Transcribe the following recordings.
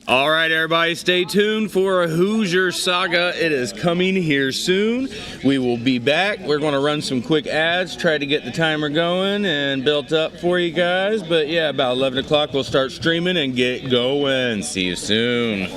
All right, everybody, stay tuned for a Hoosier Saga. It is coming here soon. We will be back. We're going to run some quick ads, try to get the timer going and built up for you guys. But yeah, about 11 o'clock, we'll start streaming and get going. See you soon.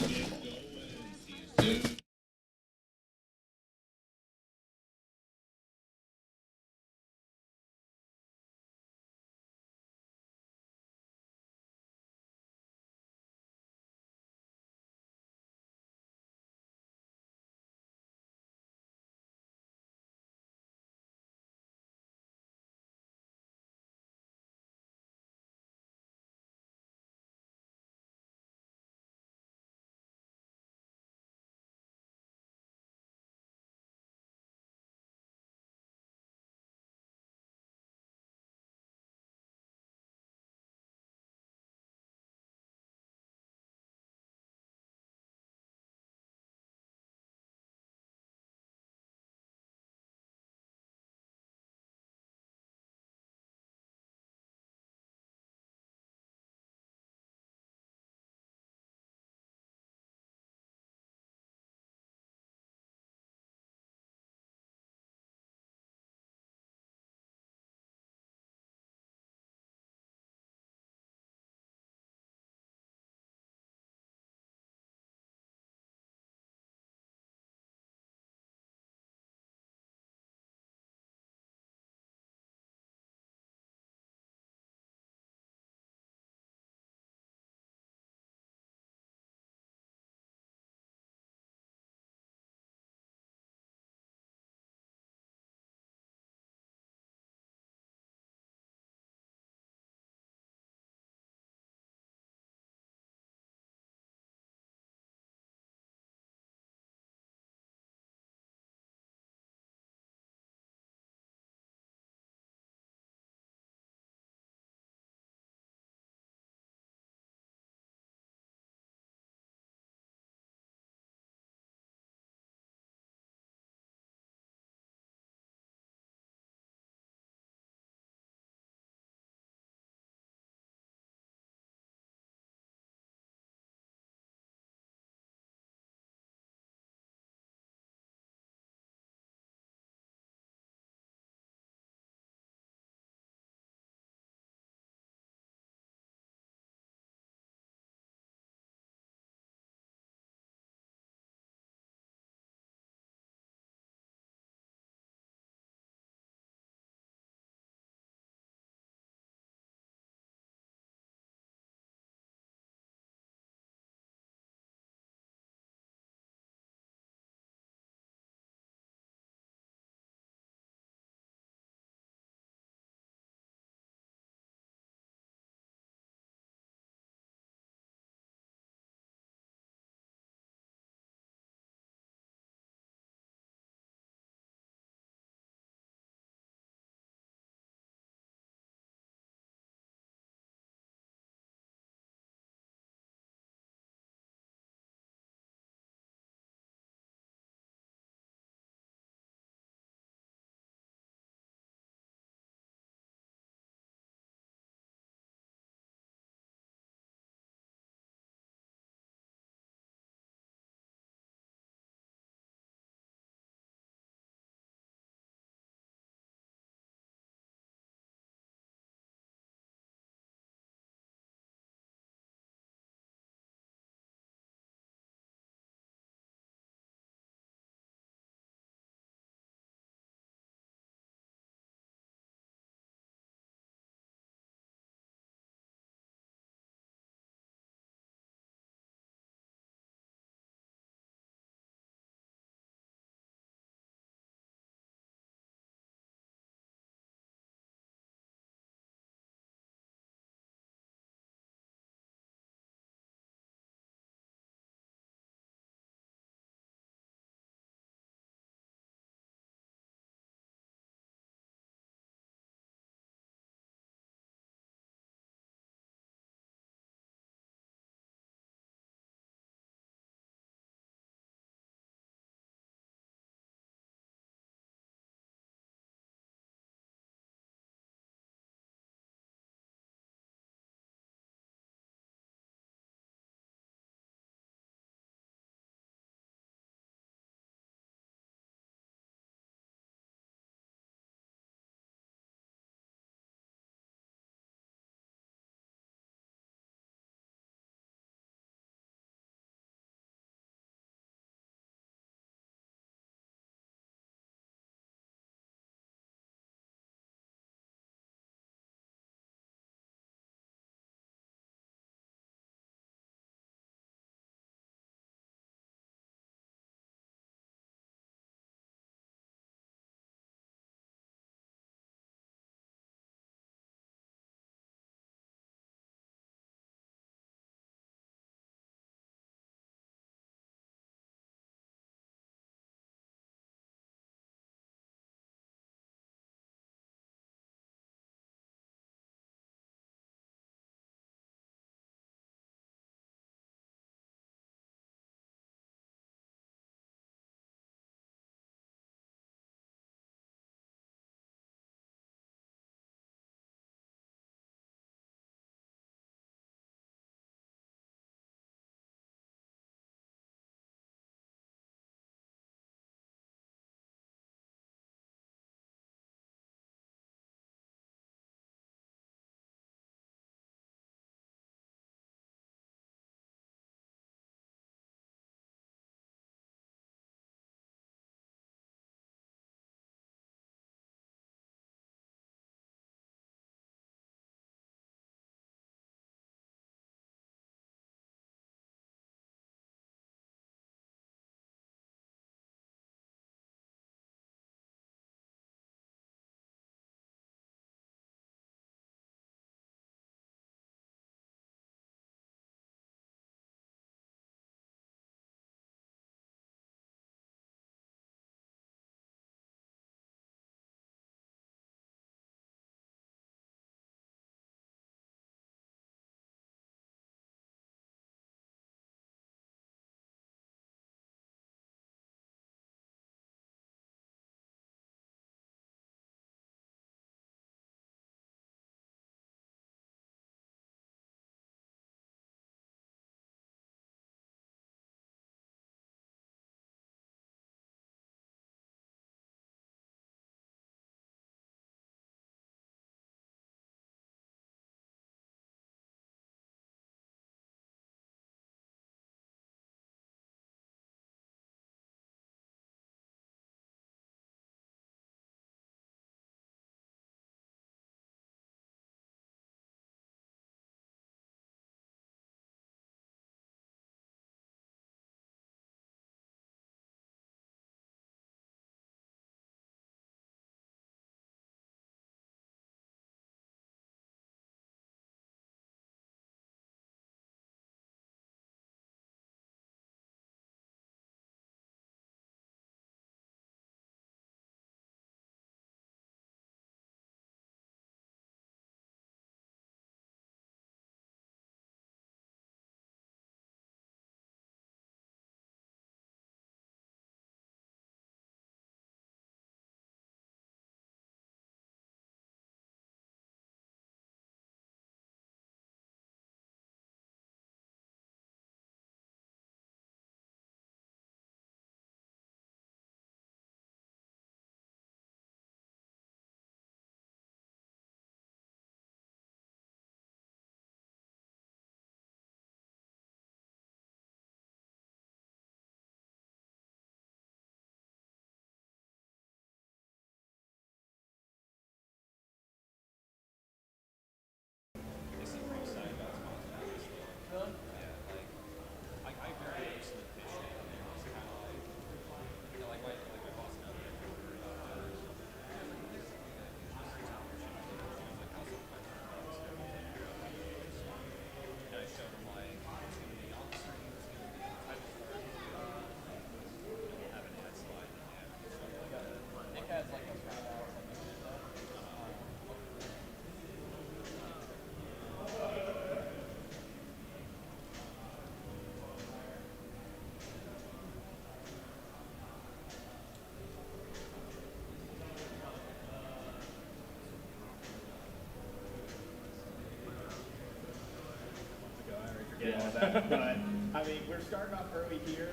get all that. But I mean, we're starting off early here.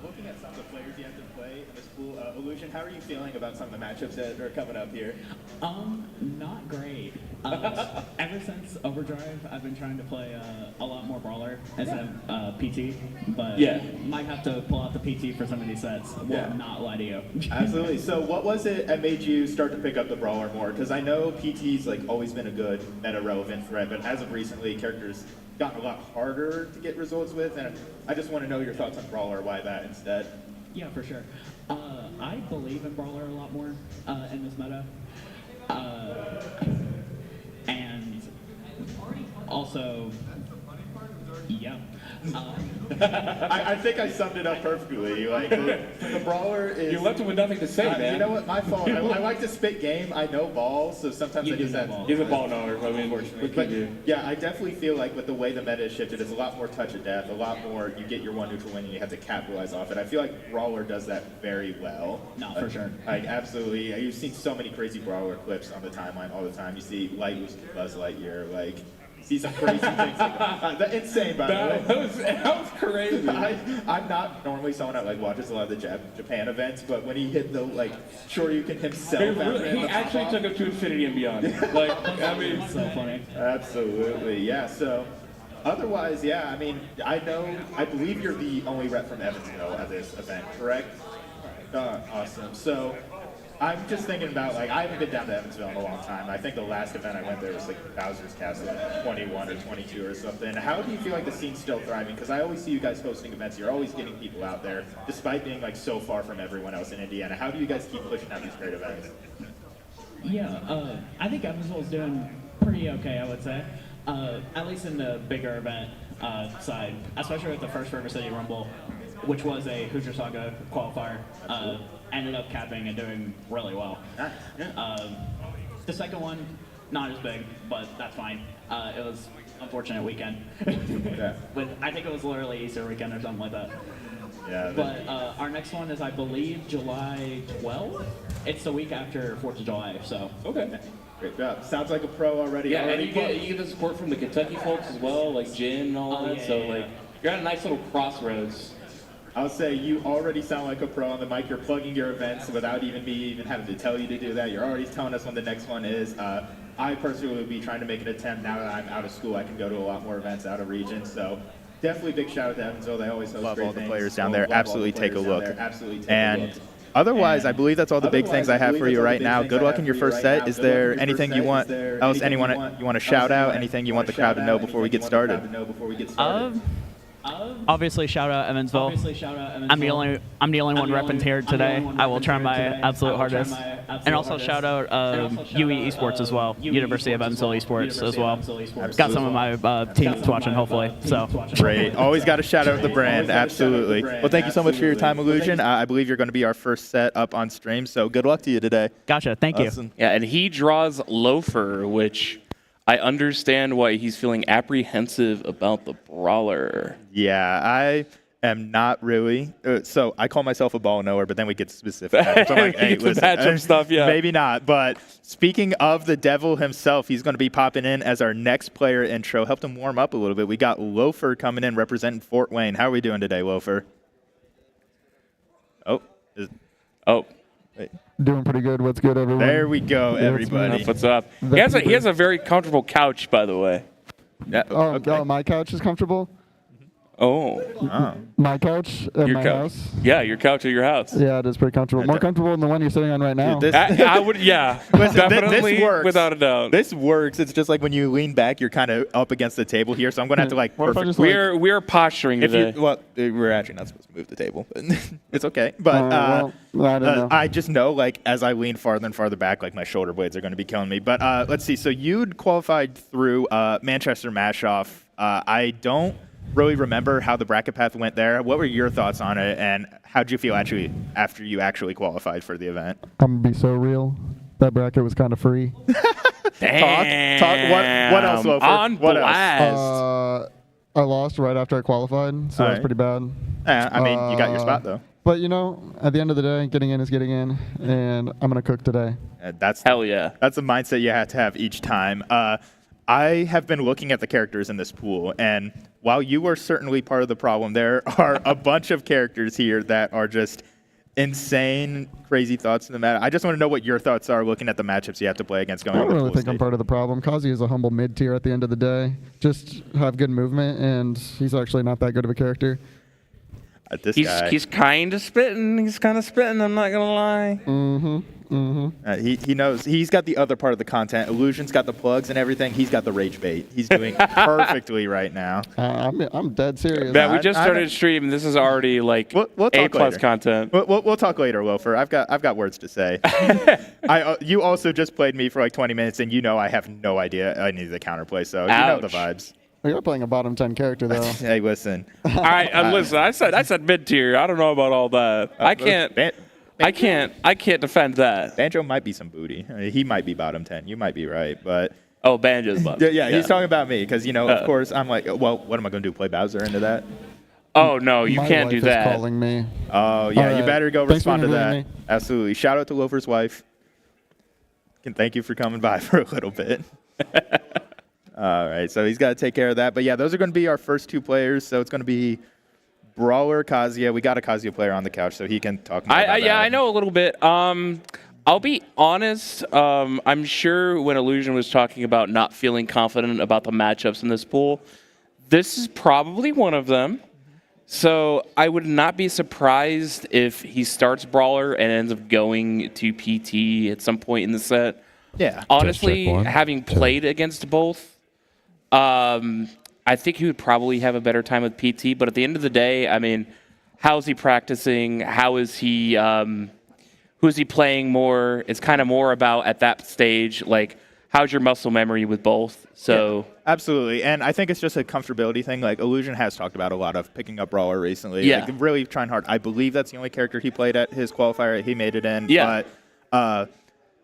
Looking at some of the players you have to play in this pool, Illusion, how are you feeling about some of the matchups that are coming up here? Not great. Ever since Overdrive, I've been trying to play a lot more Brawler instead of PT, but might have to pull out the PT for some of these sets. Will not lie to you. Absolutely. So what was it that made you start to pick up the Brawler more? Because I know PT's like always been a good meta-relevant threat, but as of recently, characters gotten a lot harder to get results with, and I just want to know your thoughts on Brawler, why that instead? Yeah, for sure. I believe in Brawler a lot more in this meta. And also, yeah. I think I summed it up perfectly. Like the Brawler is. You left him with nothing to say, man. You know what? My fault. I like to spit game. I know balls, so sometimes I do that. He's a ball knower. I mean, but yeah, I definitely feel like with the way the meta is shifted, it's a lot more touch of death, a lot more. You get your one neutral win, and you have to capitalize off it. I feel like Brawler does that very well. No, for sure. Like absolutely. You've seen so many crazy Brawler clips on the timeline all the time. You see Light lose to Buzz Lightyear, like. See some crazy things like that. Insane, by the way. That was crazy. I'm not normally someone that like watches a lot of the Japan events, but when he hit the like Shoryuken himself, he actually took it to infinity and beyond. Like, I mean, so funny. Absolutely, yeah. So, otherwise, yeah. I mean, I believe you're the only rep from Evansville at this event, correct? Awesome. So. I'm just thinking about, like, I haven't been down to Evansville in a long time. I think the last event I went there was, like, Bowser's Castle, 21 or 22 or something. How do you feel like the scene's still thriving? Because I always see you guys hosting events. You're always getting people out there, despite being, like, so far from everyone else in Indiana. How do you guys keep pushing out these great events? Yeah, I think Evansville's doing pretty okay, I would say. At least in the bigger event side, especially with the first River City Rumble, which was a Hoosier Saga qualifier. Ended up capping and doing really well. The second one, not as big, but that's fine. It was an unfortunate weekend. I think it was literally Easter weekend or something like that. Yeah. But our next one is, I believe, July 12th. It's the week after 4th of July, so. Okay. Great job. Sounds like a pro already. Yeah, and you get the support from the Kentucky folks as well, like Jin and all that. So like, you're at a nice little crossroads. I'll say you already sound like a pro on the mic. You're plugging your events without even me even having to tell you to do that. You're already telling us when the next one is. I personally will be trying to make an attempt now that I'm out of school. I can go to a lot more events out of region. So definitely big shout out to Evansville. They always host love great all the things. players down there. Absolutely take a look. Absolutely take and a look. Otherwise, I believe that's all the big things I have for you right now. Good luck in your first set. Is there anything you want else? Anyone you want to shout out? Anything you want the crowd to know before we get started? Obviously, shout out Evansville. I'm the only one repping here today. I will try my absolute hardest. And also shout out UE Esports as well. University of Evansville Esports as well. Got some of my teams watching, hopefully. So great. Always got to shout out the brand. Absolutely. Well, thank you so much for your time, Illusion. I believe you're going to be our first set up on stream. So good luck to you today. Gotcha. Thank you. Yeah, and he draws Loafer, which I understand why he's feeling apprehensive about the Brawler. Yeah, I am not really. So I call myself a ball knower, but then we get specific. So I'm like, hey, listen, matchup stuff, yeah. Maybe not. But speaking of the devil himself, he's going to be popping in as our next player intro. Helped him warm up a little bit. We got Loafer coming in representing Fort Wayne. How are we doing today, Loafer? Oh. Wait. Doing pretty good. What's good, everyone? There we go, everybody. What's up? He has a very comfortable couch, by the way. Yeah. Okay. My couch is comfortable. Oh. My couch at my house. Yeah, your couch at your house. Yeah, it is pretty comfortable. More comfortable than the one you're sitting on right now. I would, yeah, definitely, this works. without a doubt. This works. It's just like when you lean back, you're kind of up against the table here, so I'm going to have to like perfect. We're posturing today. Well, we're actually not supposed to move the table. It's okay, but I don't know. I just know like as I lean farther and farther back, like my shoulder blades are going to be killing me. But let's see. So you'd qualified through Manchester Mash-Off. I don't really remember how the bracket path went there. What were your thoughts on it, and how did you feel actually after you actually qualified for the event? I'm gonna be so real. That bracket was kind of free. Damn. Talk. What else, Loafer? On what blast. Else? I lost right after I qualified, so that's pretty bad. I mean, you got your spot though. But you know, at the end of the day, getting in is getting in, and I'm gonna cook today. That's hell yeah. That's the mindset you have to have each time. I have been looking at the characters in this pool, and while you are certainly part of the problem, there are a bunch of characters here that are just insane, crazy thoughts in the meta. I just want to know what your thoughts are looking at the matchups you have to play against going I on don't the really pool think I'm stage. part of the problem. Kazi is a humble mid-tier at the end of the day. Just have good movement, and he's actually not that good of a character. This He's guy. he's kind of spitting. He's kind of spitting. I'm not gonna lie. He knows. He's got the other part of the content. Illusion's got the plugs and everything. He's got the rage bait. He's doing perfectly right now. I'm dead serious. Man, we just started stream. This is already like We'll A+ talk later. content. We'll talk later, Loafer. I've got words to say. You also just played me for like 20 minutes, and you know I have no idea any of the counterplay, so you know the vibes. You're playing a bottom 10 character though. Hey, listen. All right, listen. I said mid tier. I don't know about all that. I can't defend that. Banjo might be some booty. I mean, he might be bottom 10. You might be right, but Oh, Banjo's bottom. yeah, he's talking about me because of course I'm like, well, what am I going to do? Play Bowser into that? Oh no, you My can't wife do that. Is calling me. Oh yeah, you right. better go Thanks for respond to that. interviewing me. Absolutely. Shout out to Loafer's wife. And thank you for coming by for a little bit. All right, so he's got to take care of that. But yeah, those are going to be our first two players. So it's going to be Brawler, Kazuya. We got a Kazuya player on the couch, so he can talk more about that. I know a little bit. I'll be honest. I'm sure when Illusion was talking about not feeling confident about the matchups in this pool, this is probably one of them. So I would not be surprised if he starts Brawler and ends up going to PT at some point in the set. Yeah. Honestly, check one. having played against both, I think he would probably have a better time with PT. But at the end of the day, I mean, how is he practicing? How is he? Who is he playing more? It's kind of more about at that stage, like how's your muscle memory with both. So absolutely, and I think it's just a comfortability thing. Like Illusion has talked about a lot of picking up Brawler recently. Yeah. Like, really trying hard. I believe that's the only character he played at his qualifier. He made it in. Yeah. But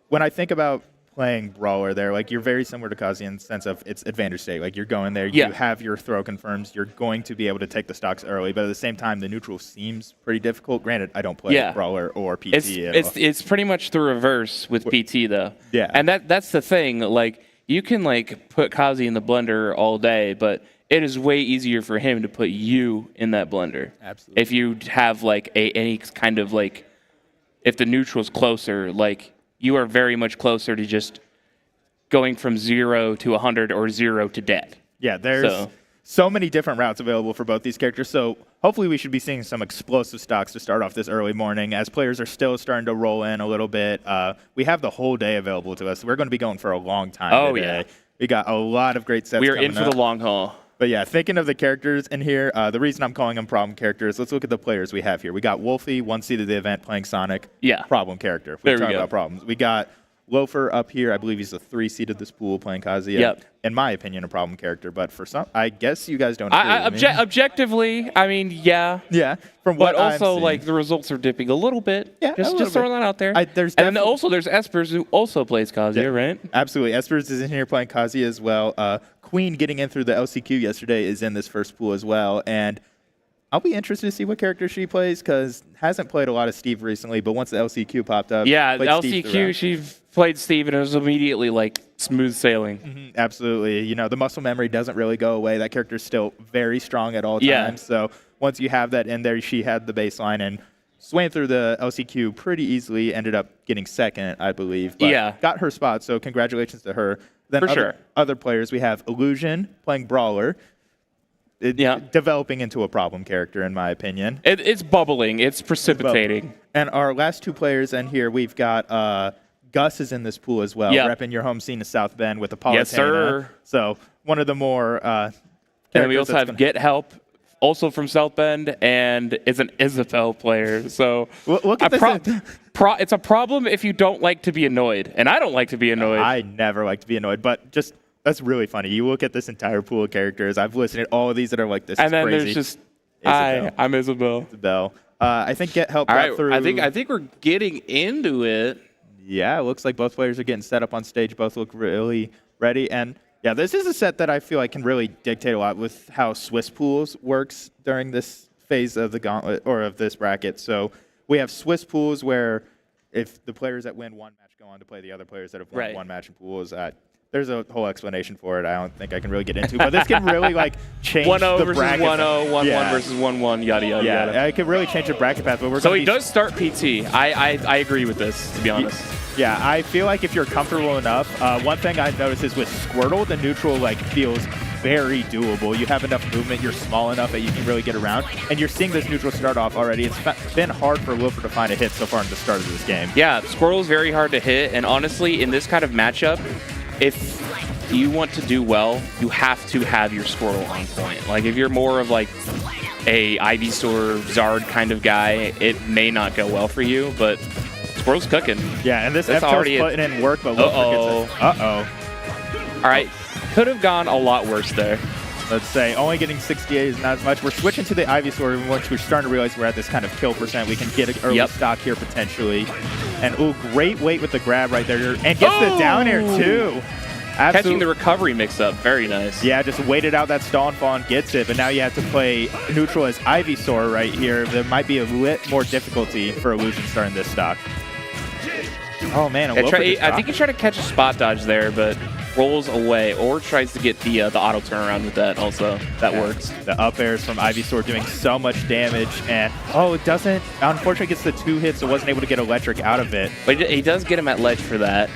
when I think about playing Brawler there, like you're very similar to Kazi in the sense of it's advantage state. Like you're going there, you have your throw confirms, you're going to be able to take the stocks early, but at the same time, the neutral seems pretty difficult. Granted, I don't play Brawler or PT at all. It's pretty much the reverse with PT though. Yeah. And that's the thing. Like you can like put Kazi in the blender all day, but it is way easier for him to put you in that blender. Absolutely. If you have like any kind of like, if the neutral's closer, like you are very much closer to just going from 0 to 100 or 0 to dead. Yeah, there's so many different routes available for both these characters. So hopefully we should be seeing some explosive stocks to start off this early morning as players are still starting to roll in a little bit. We have the whole day available to us. We're going to be going for a long time today. Yeah. We got a lot of great sets We are in for up. the long haul. But yeah, thinking of the characters in here, the reason I'm calling them problem characters, let's look at the players we have here. We got Wolfie, one seed of the event, playing Sonic. Yeah. Problem character. There we talk go. about problems. We got Loafer up here. I believe he's the 3 seed of this pool playing Kazuya. Yep. In my opinion, a problem character. But for some, I guess you guys don't agree with me. Objectively, I mean, yeah. Yeah. From what But also, I'm seeing. like, the results are dipping a little bit. Yeah, Just a little throwing bit. that out there. There's and then also there's Espers who also plays Kazuya, right? Absolutely. Espers is in here playing Kazuya as well. Queen getting in through the LCQ yesterday is in this first pool as well. And I'll be interested to see what character she plays because hasn't played a lot of Steve recently, but once the LCQ popped up, Yeah, played Steve LCQ, throughout. she played Steve and it was immediately like smooth sailing. Absolutely. You know, the muscle memory doesn't really go away. That character's still very strong at all times. Yeah. So once you have that in there, she had the baseline and swam through the LCQ pretty easily, ended up getting second, I believe. But got her spot, so congratulations to her. Then other players, we have Illusion playing Brawler. Developing into a problem character, in my opinion. It's bubbling. It's precipitating. And our last two players in here, we've got Gus is in this pool as well, repping your home scene of South Bend with Apollo. Yes, sir. So one of the more and we also have Get Help, also from South Bend, and is an Isabel player. So look at this. It's a problem if you don't like to be annoyed, and I don't like to be annoyed. I never like to be annoyed, but just that's really funny. You look at this entire pool of characters. I've listed all of these that are like this. And then crazy. there's just Isabel. I'm Isabel. Isabel. I think Get Help All got right, through. I think we're getting into it. Yeah, it looks like both players are getting set up on stage. Both look really ready. And yeah, this is a set that I feel like can really dictate a lot with how Swiss pools works during this phase of the gauntlet or of this bracket. So we have Swiss pools where if the players that win one match go on to play the other players that have won one match in pools, There's a whole explanation for it I don't think I can really get into, but this can really like change 1-0 the versus bracket. 1-0, 1-1 versus 1-1, yada, yada, yada. Yeah, it could really change the bracket path, but we're So gonna he does start PT. I agree with this, to be honest. Yeah, I feel like if you're comfortable enough, one thing I've noticed is with Squirtle, the neutral like feels very doable. You have enough movement, you're small enough that you can really get around, and you're seeing this neutral start off already. It's been hard for Wilfer to find a hit so far in the start of this game. Yeah, Squirtle's very hard to hit, and honestly, in this kind of matchup, if you want to do well, you have to have your Squirtle on point. Like, if you're more of like a Ivysaur, Zard kind of guy, it may not go well for you, but Squirtle's cooking. Yeah, and this F-Tail's putting in work, but Uh-oh. Uh-oh. All right, could have gone a lot worse there. Let's say only getting 68 is not as much. We're switching to the Ivysaur, once we're starting to realize we're at this kind of kill percent. We can get an early stock here potentially. And ooh, great weight with the grab right there. And gets the down air too. Catching the recovery mix-up, very nice. Yeah, just waited out that stall and fall and gets it, but now you have to play neutral as Ivysaur right here. There might be a bit more difficulty for Illusion starting this stock. Oh man, I think he tried to catch a spot dodge there, but rolls away, or tries to get the auto turnaround with that also. That works. The up airs from Ivysaur doing so much damage, and it doesn't, unfortunately gets the 2 hits, so wasn't able to get electric out of it. But he does get him at ledge for that.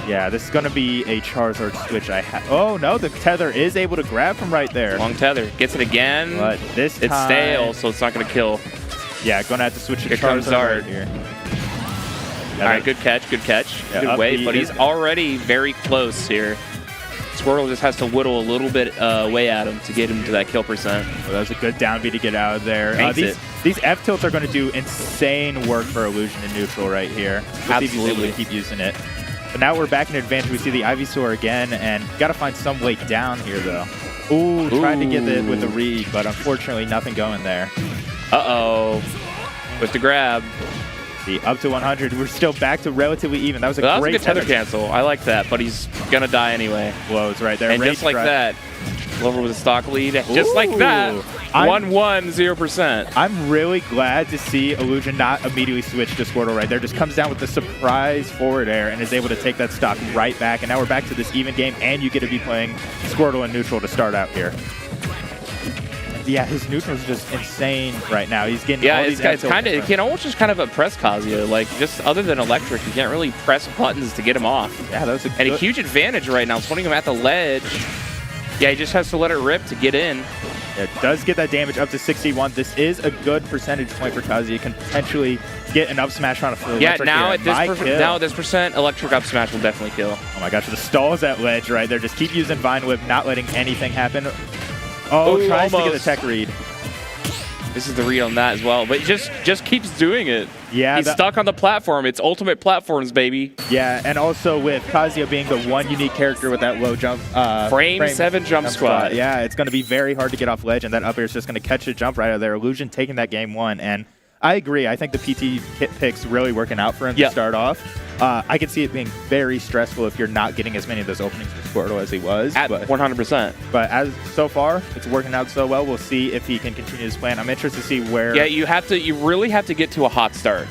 Yeah, this is going to be a Charizard switch. Oh no, the tether is able to grab from right there. Long tether. Gets it again. But this time... It's stale, so it's not going to kill. Yeah, going to have to switch to Here comes Charizard Zard. right here. All right, good catch, good catch. Yeah, good wave, but he's already very close here. Squirtle just has to whittle a little bit away at him to get him to that kill percent. Well, that was a good down B to get out of there. These F tilts are going to do insane work for Illusion and neutral right here. We'll see if he's able to keep using it. But now we're back in advantage. We see the Ivysaur again, and got to find some way down here though. Ooh, tried to get it with the read, but unfortunately nothing going there. Uh-oh. With the grab. Up to 100. We're still back to relatively even. That was a great good tether cancel. I like that, but he's going to die anyway. Blows right there. And just like that, Lover with a stock lead. Just like that, 1-1, 0%. I'm really glad to see Illusion not immediately switch to Squirtle right there. Just comes down with the surprise forward air and is able to take that stock right back. And now we're back to this even game, and you get to be playing Squirtle and neutral to start out here. Yeah, his neutral is just insane right now. He's getting all these it's kind of, it can almost just kind of oppress Kazuya. Like, just other than electric, you can't really press buttons to get him off. Yeah, that was a huge advantage right now. It's putting him at the ledge. Yeah, he just has to let it rip to get in. It does get that damage up to 61. This is a good percentage point for Kazuya. Can potentially get an up smash on a full electric now here. at this percent, electric up smash will definitely kill. Oh my gosh, the stalls at ledge right there. Just keep using Vine Whip, not letting anything happen. Tries to get a tech read. This is the read on that as well, but just keeps doing it. Yeah, he's stuck on the platform. It's ultimate platforms, baby. Yeah, and also with Kazuya being the one unique character with that low jump. Frame 7 jump squat. Yeah, it's going to be very hard to get off ledge, and that up air is just going to catch a jump right out of there. Illusion taking that game 1, and I agree. I think the PT hit pick's really working out for him to start off. I can see it being very stressful if you're not getting as many of those openings for Squirtle as he was. At 100%. But as so far, it's working out so well. We'll see if he can continue his plan. I'm interested to see where. Yeah, you really have to get to a hot start.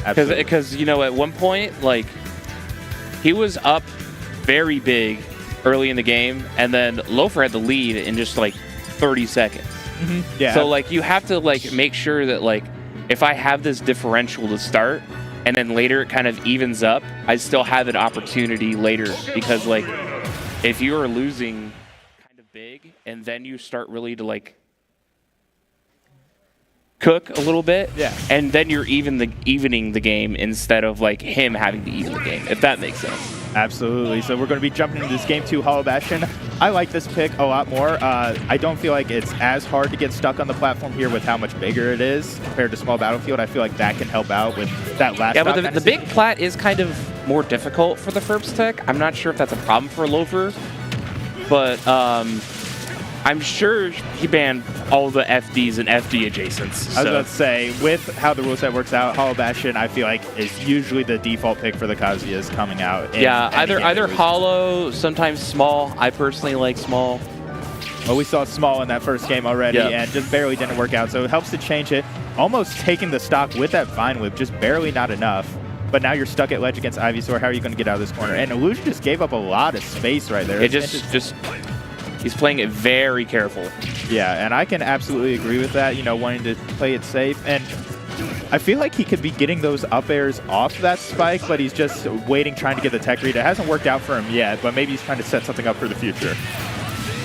Because at one point, like, he was up very big early in the game, and then Loafer had the lead in just like 30 seconds. Yeah. So like you have to like make sure that like if I have this differential to start, and then later it kind of evens up, I still have an opportunity later, because like if you are losing kind of big and then you start really to like cook a little bit, and then you're evening the game instead of like him having to even the game, if that makes sense. Absolutely. So we're going to be jumping into this game 2 Hollow Bastion. I like this pick a lot more. I don't feel like it's as hard to get stuck on the platform here with how much bigger it is compared to Small Battlefield. I feel like that can help out with that last Yeah, but the big plat is kind of more difficult for the Ferbs tech. I'm not sure if that's a problem for Loafer, but I'm sure he banned all the FDs and FD adjacents. So. I was about to say, with how the rule set works out, Hollow Bastion, I feel like, is usually the default pick for the Kazuyas coming out. Yeah, either Hollow, sometimes Small. I personally like Small. Well, we saw Small in that first game already, and just barely didn't work out. So it helps to change it. Almost taking the stock with that Vine Whip, just barely not enough. but now you're stuck at ledge against Ivysaur. How are you going to get out of this corner? And Illusion just gave up a lot of space right there. It just he's playing it very careful. Yeah, and I can absolutely agree with that, you know, wanting to play it safe. And I feel like he could be getting those up airs off that spike, but he's just waiting, trying to get the tech read. It hasn't worked out for him yet, but maybe he's trying to set something up for the future.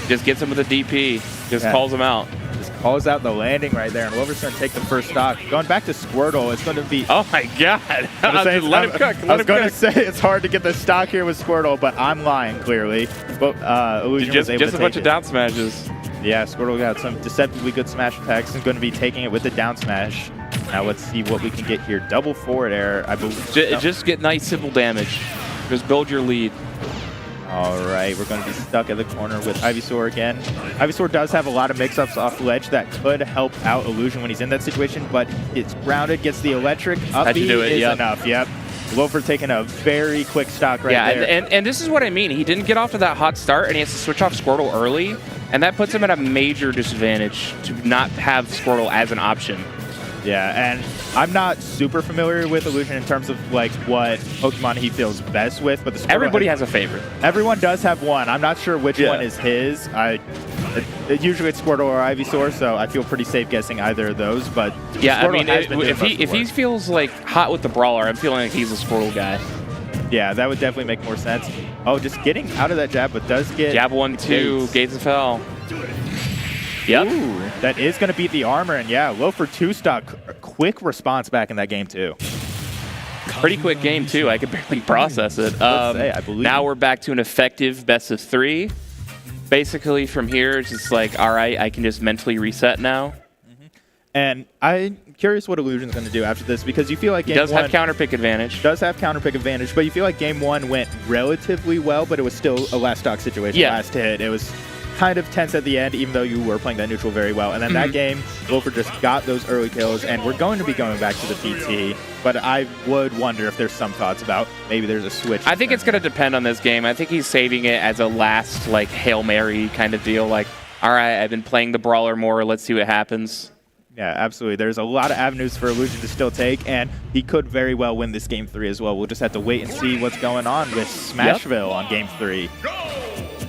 Just gets him with a DP. Just calls him out. Just calls out the landing right there, and Wilver's going to take the first stock. Going back to Squirtle, it's going to be... Oh my god. Let him cook. I was going to say it's hard to get the stock here with Squirtle, but I'm lying, clearly. But Illusion was able to take a bunch of down smashes. Yeah, Squirtle got some deceptively good smash attacks and going to be taking it with the down smash. Now let's see what we can get here. Double forward air, I believe. Just get nice, simple damage. Just build your lead. All right, we're going to be stuck at the corner with Ivysaur again. Ivysaur does have a lot of mix-ups off ledge that could help out Illusion when he's in that situation, but it's grounded, gets the electric. Up B is enough, yep. Wilfer taking a very quick stock right there. Yeah, and this is what I mean. He didn't get off to that hot start, and he has to switch off Squirtle early, and that puts him at a major disadvantage to not have Squirtle as an option. Yeah, and I'm not super familiar with Illusion in terms of like what Pokemon he feels best with, but the everybody has a favorite. Everyone does have one. I'm not sure which one is his. Usually it's Squirtle or Ivysaur, so I feel pretty safe guessing either of those. But yeah, Squirtle I mean, if he feels like hot with the brawler, I'm feeling like he's a Squirtle guy. Yeah, that would definitely make more sense. Oh, just getting out of that jab, but does get jab 1-2, Gates of Hell. Yep. Ooh, that is going to beat the armor, and yeah, low for 2-stock. Quick response back in that game, too. Pretty quick game, too. I could barely process it. I believe. Now we're back to an effective best of 3. Basically, from here, it's just like, all right, I can just mentally reset now. And I'm curious what Illusion's going to do after this, because you feel like game 1 does have counter pick advantage. Does have counter pick advantage, but you feel like game 1 went relatively well, but it was still a last stock situation. Yeah. Last hit. It was kind of tense at the end, even though you were playing that neutral very well. And then that game, Wilfer just got those early kills, and we're going to be going back to the PT, but I would wonder if there's some thoughts about maybe there's a switch. I think it's going to depend on this game. I think he's saving it as a last, like, Hail Mary kind of deal. Like, all right, I've been playing the brawler more. Let's see what happens. Yeah, absolutely. There's a lot of avenues for Illusion to still take, and he could very well win this Game 3 as well. We'll just have to wait and see what's going on with Smashville on Game 3.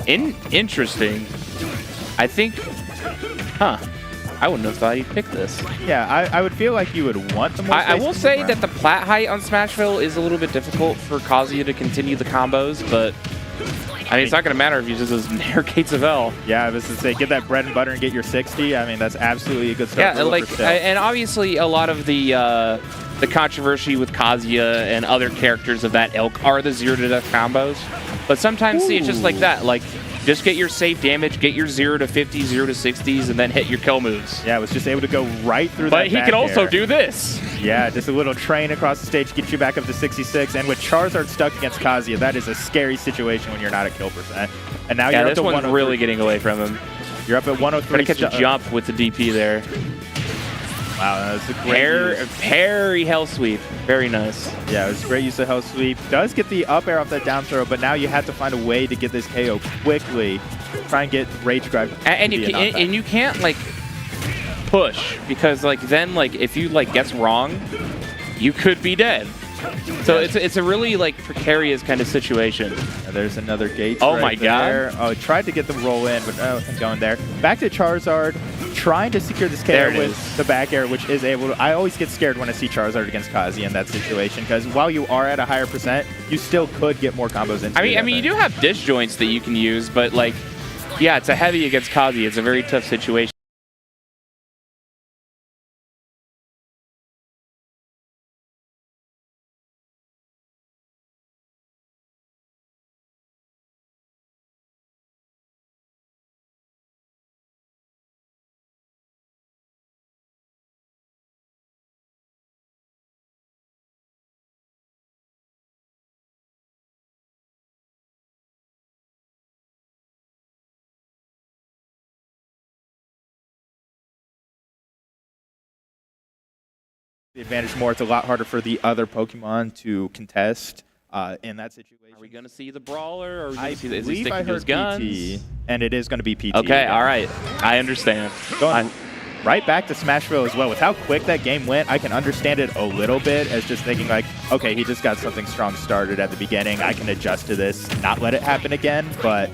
Interesting. I think, I wouldn't have thought he'd pick this. Yeah, I would feel like you would want the more I will say that the plat height on Smashville is a little bit difficult for Kazuya to continue the combos, but I mean, it's not going to matter if he just does Nair Gates of L. Yeah, I was to say, get that bread and butter and get your 60. I mean, that's absolutely a good start. Yeah, like, and obviously a lot of the controversy with Kazuya and other characters of that ilk are the 0-to-death combos. But sometimes, see, it's just like that. Like, just get your safe damage, get your 0 to 50s, 0 to 60s, and then hit your kill moves. Yeah, I was just able to go right through that. But he can also do this. Yeah, just a little train across the stage, get you back up to 66. And with Charizard stuck against Kazuya, that is a scary situation when you're not at kill percent. And now you're up this to one's really getting away from him. You're up at 103. Trying to catch a jump with the DP there. Wow, that was a great parry Hell Sweep. Very nice. Yeah, it was a great use of Hell Sweep. Does get the up air off that down throw, but now you have to find a way to get this KO quickly. Try and get Rage Drive. And you can't, like, push, because, like, then, like, if you, like, guess wrong, you could be dead. So it's a really, like, precarious kind of situation. There's another gate. Oh, my God. Oh, tried to get the roll in, but nothing going there. Back to Charizard, trying to secure this KO with the back air, which is able to... I always get scared when I see Charizard against Kazuya in that situation, because while you are at a higher percent, you still could get more combos into I mean, you do have disjoints that you can use, but, like, yeah, it's a heavy against Kazuya. It's a very tough situation. The advantage more. It's a lot harder for the other Pokemon to contest in that situation. Are we going to see the brawler, or are we going to see I heard guns? PT, and it is going to be PT. Okay, all right. I understand. right back to Smashville as well. With how quick that game went, I can understand it a little bit as just thinking like, okay, he just got something strong started at the beginning. I can adjust to this, not let it happen again, but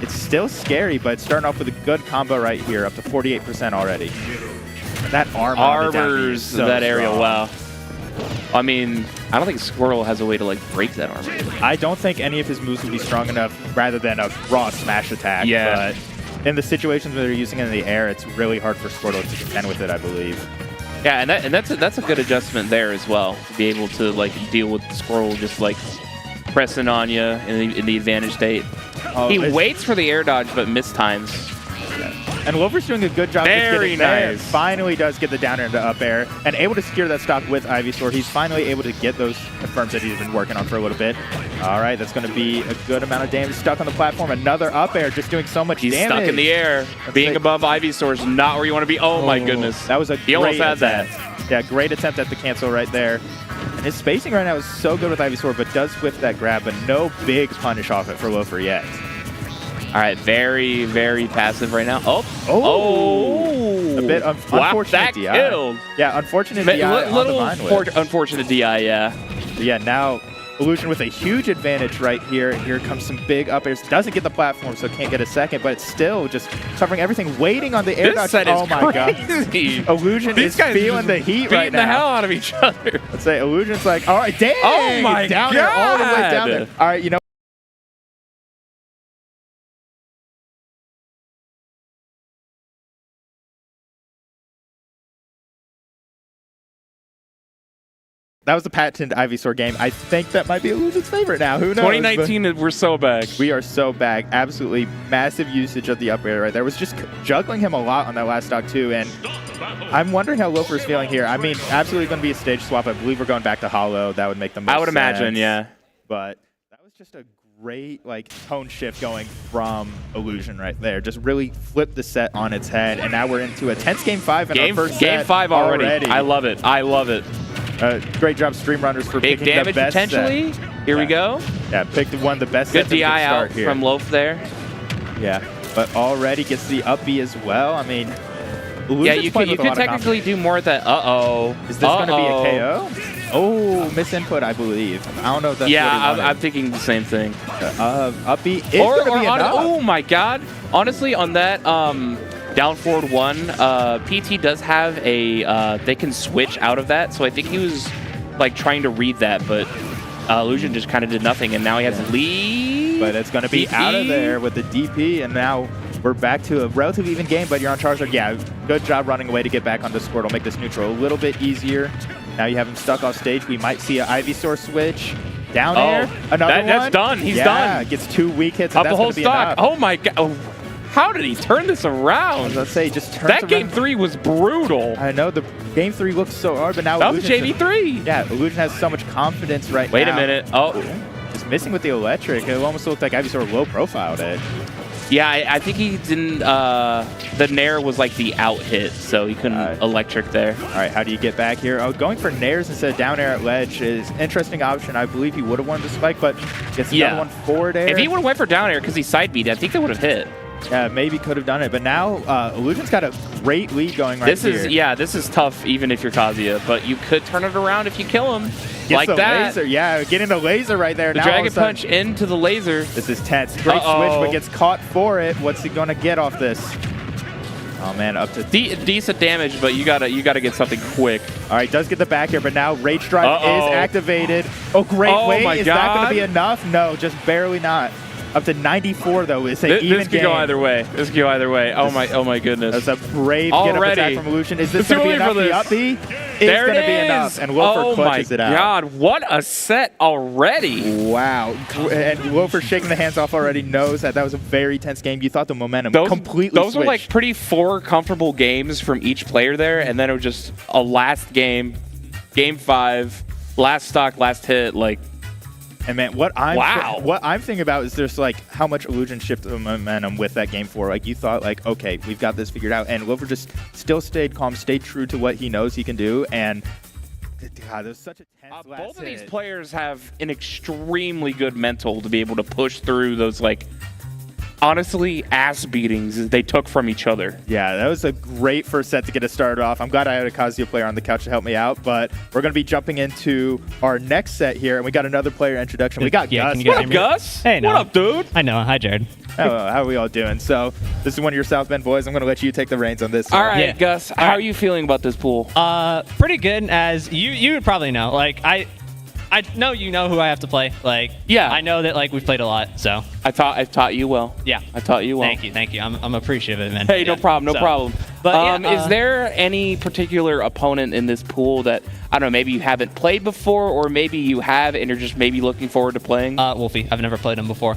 it's still scary, but starting off with a good combo right here, up to 48% already. That armors so that area. strong. Wow. I mean, I don't think Squirrel has a way to like break that armor. I don't think any of his moves would be strong enough rather than a raw smash attack. Yeah. But in the situations where they're using it in the air, it's really hard for Squirtle to contend with it, I believe. Yeah, and that's a good adjustment there as well, to be able to like deal with the Squirrel just like pressing on you in the advantage state. Oh, he waits for the air dodge but mistimes. And Lover's doing a good job Very of getting there. nice. Finally does get the down air into up air and able to secure that stock with Ivysaur. He's finally able to get those confirms that he's been working on for a little bit. All right, that's going to be a good amount of damage. Stuck on the platform. Another up air, just doing so much damage. He's stuck in the air. Being above Ivysaur is not where you want to be. Oh my goodness. That was a He almost had that. Yeah, great attempt at the cancel right there. And his spacing right now is so good with Ivysaur, but does whiff that grab, but no big punish off it for Loafer yet. All right, very, very passive right now. A bit unfortunate that DI. killed. Yeah, unfortunate DI on the Little Vine Whip. unfortunate DI, yeah. Yeah, now Illusion with a huge advantage right here. Here comes some big up airs. Doesn't get the platform, so can't get a second, but still just covering everything, waiting on the air dodge. This set is oh my god. Illusion is feeling the heat right now. Beating the hell out of each other. Let's say Illusion's like, all right, dang! Oh my down there, all the way down there. God. All right, you know. That was the patented Ivysaur game. I think that might be Illusion's favorite now. Who knows? 2019, we're so back. We are so back. Absolutely massive usage of the up air right there. Was just juggling him a lot on that last stock too. And I'm wondering how Loafer's feeling here. I mean, absolutely going to be a stage swap. I believe we're going back to Hollow. That would make the most sense. I would imagine, yeah. But that was just a great like tone shift going from Illusion right there. Just really flipped the set on its head. And now we're into a tense game 5 in our first Game set 5 already. I love it. I love it. Great job, Stream Runners, for Big picking damage the best potentially. Here we go. Yeah, picked one of the best Good sets DI out here. from Loaf there. Yeah, but already gets the up B as well. I mean, yeah, you could technically do more at that. Uh-oh. Is this going to be a KO? Oh, misinput, I believe. I don't know if that's what he wanted. I'm thinking the same thing. Up B is going to be enough. Oh my god. Honestly, on that down forward 1, PT does have a, they can switch out of that, so I think he was like trying to read that, but Illusion just kind of did nothing, and now he has a lead. But it's going to be out of there with the DP, and now we're back to a relatively even game, but you're on Charizard. Yeah, good job running away to get back onto Squirtle, make this neutral a little bit easier. Now you have him stuck off stage. We might see an Ivysaur switch. Down air, another one. That's done. He's done. Yeah, gets 2 weak hits. Up and a whole stock. Enough. Oh my god. Oh, how did he turn this around? Let's say just turns that game 3 was brutal. I know the game 3 looks so hard, but now that was JV3. Yeah, Illusion has so much confidence right now. Wait a minute. Oh, just missing with the electric. It almost looked like Ivysaur low profiled it. Yeah, I think he didn't. The Nair was like the out hit, so he couldn't electric there. All right, how do you get back here? Oh, going for Nairs instead of down air at ledge is an interesting option. I believe he would have wanted to spike, but gets another one forward air. If he would have went for down air because he side beat, I think they would have hit. Yeah, maybe could have done it, but now Illusion's got a great lead going right here. This is tough even if you're Kazuya, but you could turn it around if you kill him. Gets like the that. Laser. Yeah, getting the laser right there. The now Dragon Punch into the laser. This is tense. Great switch, but gets caught for it. What's he gonna get off this? Oh man, up to decent damage, but you gotta get something quick. All right, does get the back here, but now Rage Drive is activated. Oh, great wait. Is that gonna be enough? No, just barely not. Up to 94 though. It's an even This could go either way. This could go either way. Oh my goodness. That's a brave get up attack from Illusion. Is this going to be enough? The up B is going to be enough. And Wilfer clutches it out. Oh my god, what a set already. Wow. And Wilfer shaking the hands off already knows that was a very tense game. You thought the momentum completely switched. Those were like pretty 4 comfortable games from each player there, and then it was just a last game, game 5, last stock, last hit, like. And man, what I'm thinking about is just like how much Illusion shifted the momentum with that game 4. Like you thought, like okay, we've got this figured out, and Wilfer just still stayed calm, stayed true to what he knows he can do, and God, there's such a tense last both of hit. these players have an extremely good mental to be able to push through those like honestly ass beatings they took from each other. Yeah, that was a great first set to get us started off. I'm glad I had a Kazuya player on the couch to help me out, but we're going to be jumping into our next set here, and we got another player introduction. We got Gus. What up, Gus? Hey, what up, dude? I know. Hi, Jared. How are we all doing? So this is one of your South Bend boys. I'm going to let you take the reins on this. All right, Gus. How are you feeling about this pool? Pretty good. As you would probably know. Like I know you know who I have to play. Like yeah, I know that like we've played a lot. So I taught you well. Yeah, I taught you well. Thank you. I'm appreciative, man. Hey, no problem. No problem. But is there any particular opponent in this pool that I don't know? Maybe you haven't played before, or maybe you have and you're just maybe looking forward to playing? Wolfie. I've never played him before.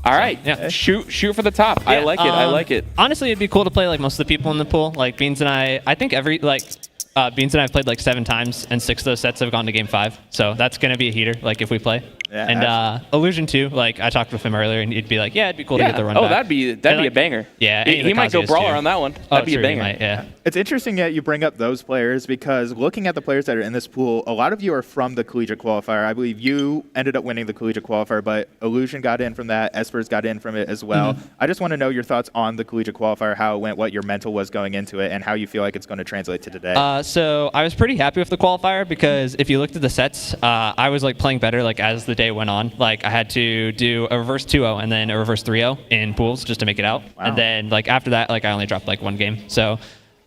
All right, yeah. Shoot for the top. Yeah, I like it. I like it. Honestly, it'd be cool to play like most of the people in the pool. Like Beans and I think Beans and I have played like 7 times, and 6 of those sets have gone to game 5. So that's gonna be a heater. Like if we play. Yeah, and Illusion too. Like I talked with him earlier, and he'd be like, "Yeah, it'd be cool to get the run back." That'd be a banger. Yeah, he might go brawler on that one. That'd be a banger. Might, yeah. It's interesting that you bring up those players because looking at the players that are in this pool, a lot of you are from the collegiate qualifier. I believe you ended up winning the collegiate qualifier, but Illusion got in from that. Espers got in from it as well. I just want to know your thoughts on the collegiate qualifier, how it went, what your mental was going into it, and how you feel like it's going to translate to today. So I was pretty happy with the qualifier because if you looked at the sets, I was like playing better like as the day went on. Like I had to do a reverse 2-0 and then a reverse 3-0 in pools just to make it out. Wow. And then like after that, like I only dropped like 1 game. So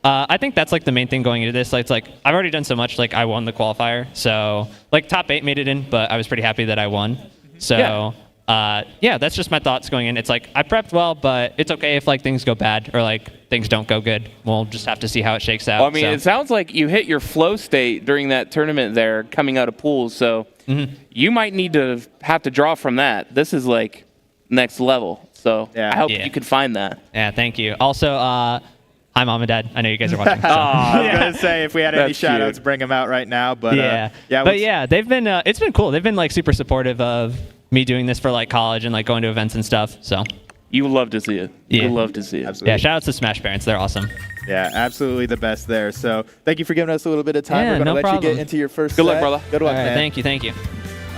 I think that's like the main thing going into this. Like, it's like I've already done so much. Like I won the qualifier, so like top 8 made it in, but I was pretty happy that I won. So yeah, that's just my thoughts going in. It's like I prepped well, but it's okay if like things go bad or like things don't go good. We'll just have to see how it shakes out. Well, I mean, it sounds like you hit your flow state during that tournament there, coming out of pools. So you might need to have to draw from that. This is like next level. So I hope you can find that. Yeah, thank you. Also, hi, Mom and Dad. I know you guys are watching. So. I was going to say, if we had any shout-outs, bring them out right now. But yeah, they've been, it's been cool. They've been, like, super supportive of me doing this for, like, college and, like, going to events and stuff, so. You would love to see it. Yeah. You would love to see it. Absolutely. Yeah, shout-outs to Smash Parents. They're awesome. Yeah, absolutely the best there. So thank you for giving us a little bit of time. Yeah, We're going to let problem. you get into your first Good set. luck, brother. Good luck, man. Thank you.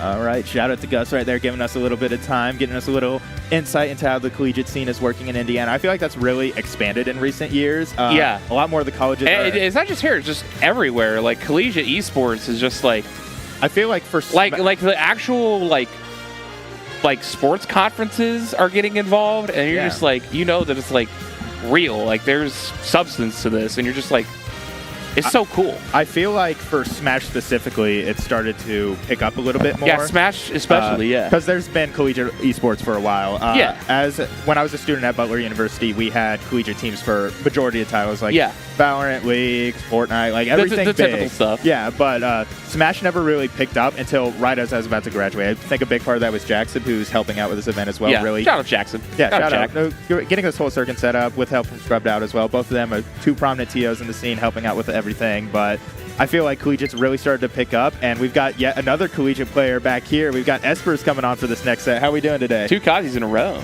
All right, shout out to Gus right there, giving us a little bit of time, getting us a little insight into how the collegiate scene is working in Indiana. I feel like that's really expanded in recent years. Yeah. A lot more of the colleges It's not just here, it's just everywhere. Like, collegiate esports is just like... I feel like for... Like the actual, like sports conferences are getting involved, and you're just like, you know that it's, like, real. Like, there's substance to this, and you're just like... It's so cool. I feel like for Smash specifically, it started to pick up a little bit more. Yeah, Smash especially, Because there's been collegiate esports for a while. When I was a student at Butler University, we had collegiate teams for majority of titles, like Valorant, League, Fortnite, like everything the big. typical stuff. Yeah, but Smash never really picked up until right as I was about to graduate. I think a big part of that was Jackson, who's helping out with this event as well. Yeah, really. shout out Jackson. Yeah, shout out. No, getting this whole circuit set up with help from Scrubbed Out as well. Both of them are 2 prominent TOs in the scene helping out with everything, but I feel like collegiate's really started to pick up, and we've got yet another collegiate player back here. We've got Espers coming on for this next set. How are we doing today? 2 Kazis in a row.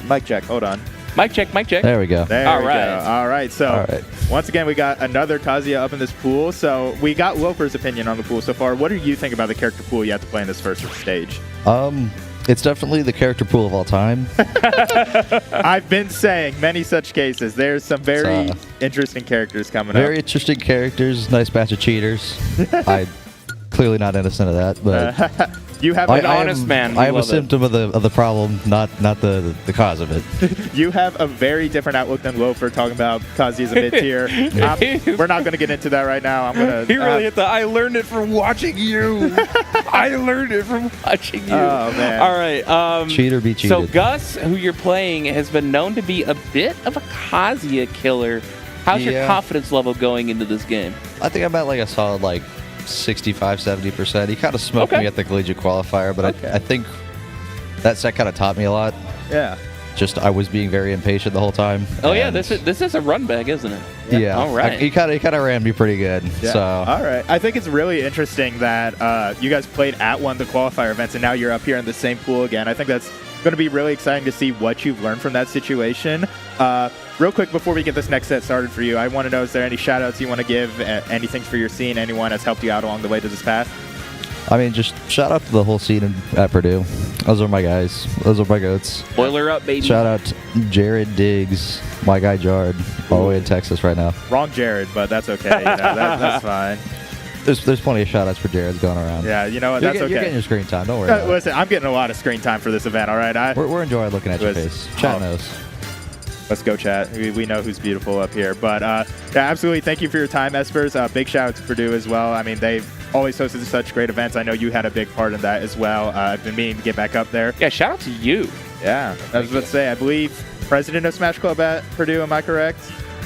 Mic check. Hold on. Mic check. There we go. There we go. All right. So once again, we got another Kazuya up in this pool. So we got Wilfer's opinion on the pool so far. What do you think about the character pool you have to play in this first stage? It's definitely the character pool of all time. I've been saying many such cases. There's some very interesting characters coming up. Very interesting characters. Nice batch of cheaters. I'm clearly not innocent of that, but you have an honest man. I am a symptom of the problem, not the cause of it. You have a very different outlook than Wilfer talking about Kazuya's a mid-tier. We're not going to get into that right now. He really hit the I learned it from watching you. I learned it from watching you. Oh, man. All right. Cheater be cheated. So Gus, who you're playing, has been known to be a bit of a Kazuya killer. How's your confidence level going into this game? I think I'm at like a solid 65-70%. He kind of smoked me at the collegiate qualifier, but I think that set kind of taught me a lot. Yeah. Just I was being very impatient the whole time. Oh yeah, this is a run back, isn't it? Yeah. All right. He kind of ran me pretty good. Yeah. So. All right. I think it's really interesting that you guys played at one of the qualifier events, and now you're up here in the same pool again. I think that's going to be really exciting to see what you've learned from that situation. Real quick, before we get this next set started for you, I want to know, is there any shout-outs you want to give, anything for your scene, anyone has helped you out along the way to this path? I mean, just shout out to the whole scene at Purdue. Those are my guys. Those are my goats. Boiler up, baby. Shout out to Jared Diggs, my guy Jard, all the way in Texas right now. Wrong Jared, but that's okay. You know, that's fine. There's plenty of shout outs for Jared's going around. Yeah, you know what? That's okay. You're getting your screen time. Don't worry about it. Listen, I'm getting a lot of screen time for this event, all right? We're enjoying looking at your face. Chat knows. Let's go, chat. We know who's beautiful up here. But yeah, absolutely. Thank you for your time, Espers. Big shout out to Purdue as well. I mean, they've always hosted such great events. I know you had a big part in that as well. I've been meaning to get back up there. Yeah, shout out to you. Yeah, I was about to say, I believe president of Smash Club at Purdue, am I correct?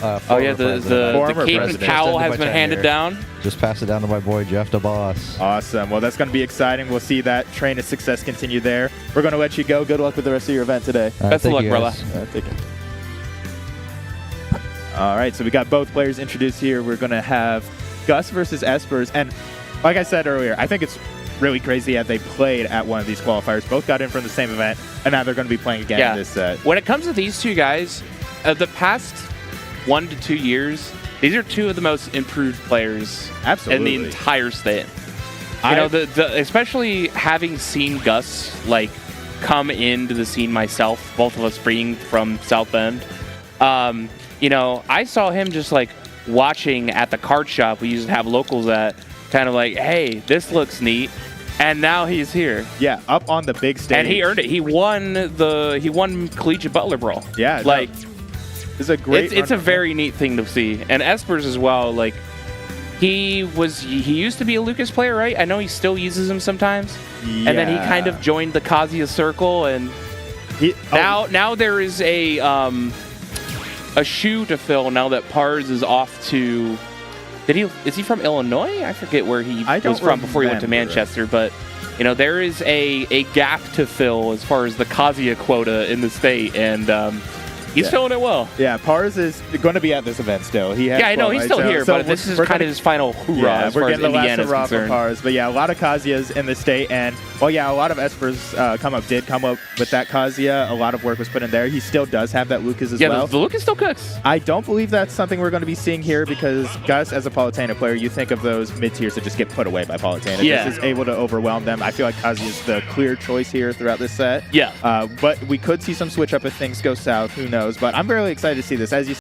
Oh yeah, the Caden Cowl has been handed down. Just pass it down to my boy Jeff DeBoss. Awesome. Well, that's going to be exciting. We'll see that train of success continue there. We're going to let you go. Good luck with the rest of your event today. Best of luck, brother. Take care. All right, so we got both players introduced here. We're going to have Gus versus Espers. And like I said earlier, I think it's really crazy that they played at one of these qualifiers. Both got in from the same event, and now they're going to be playing again in this set. When it comes to these two guys, the past 1 to 2 years, these are two of the most improved players in the entire state. You know, especially having seen Gus like come into the scene myself, both of us being from South Bend. You know, I saw him just like watching at the card shop we used to have locals at, kind of like, hey, this looks neat. And now he's here. Yeah, up on the big stage. And he earned it. He won Collegiate Butler Brawl. Yeah, like it's a great. It's a very neat thing to see. And Espers as well. Like he used to be a Lucas player, right? I know he still uses him sometimes. Yeah. And then he kind of joined the Kazuya circle, and now there is a shoe to fill now that Pars is off to. Is he from Illinois? I forget where he was from before he went to Manchester, but you know, there is a gap to fill as far as the Kazuya quota in the state, and he's filling it well. Yeah, Pars is going to be at this event still. I know he's still here, but this is kind of his final hoorah as far as Indiana is concerned. Pars, but yeah, a lot of Kazuyas in the state, and well, yeah, a lot of Espers did come up with that Kazuya. A lot of work was put in there. He still does have that Lucas as well. Yeah, the Lucas still cooks. I don't believe that's something we're going to be seeing here because Gus, as a Palutena player, you think of those mid-tiers that just get put away by Palutena. Yeah. This is able to overwhelm them. I feel like Kazuya is the clear choice here throughout this set. Yeah. But we could see some switch up if things go south. Who knows? But I'm really excited to see this. As you